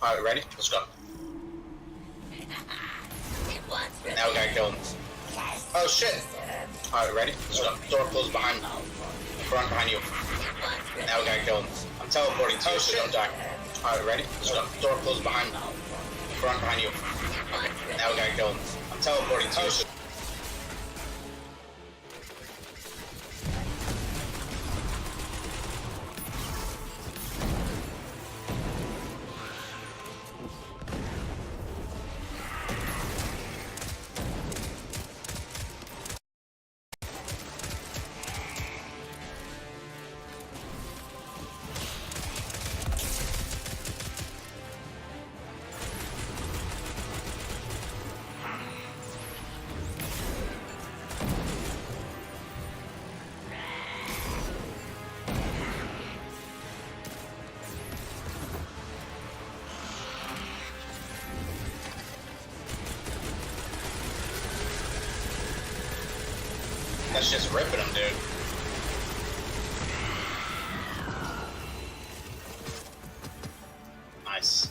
Alright, ready? Let's go. Now we gotta kill him. Oh shit! Alright, ready? Let's go. Door closed behind me. Front behind you. Now we gotta kill him. I'm teleporting to you, so don't die. Alright, ready? Let's go. Door closed behind me. Front behind you. Now we gotta kill him. I'm teleporting to you, so... That's just ripping him, dude. Nice.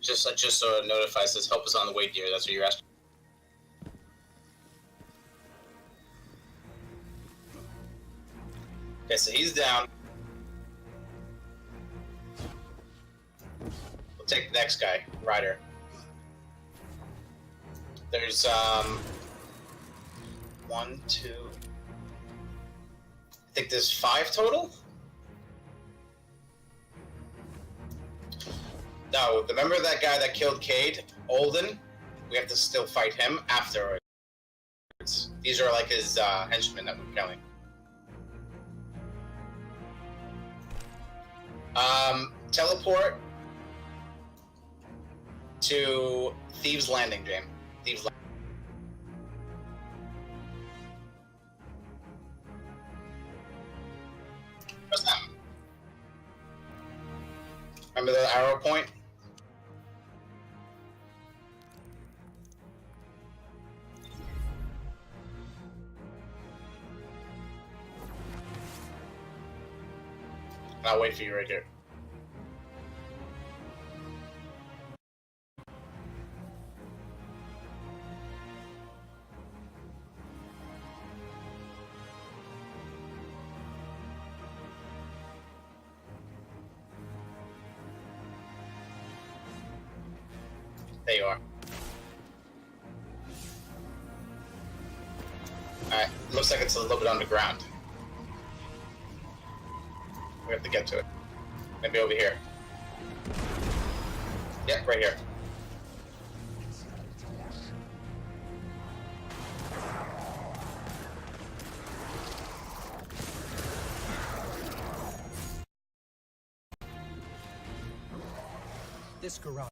Just so it notifies says help is on the way, dear. That's what you're asking. Okay, so he's down. We'll take the next guy, Ryder. There's 1, 2. I think there's 5 total. No, remember that guy that killed Cade, Olden? We have to still fight him afterwards. These are like his henchmen that we're killing. Teleport to Thieves Landing, James. Thieves Landing. What's that? Remember the arrow point? I'll wait for you right here. There you are. Alright, looks like it's a little bit underground. We have to get to it. Maybe over here. Yep, right here. This garage.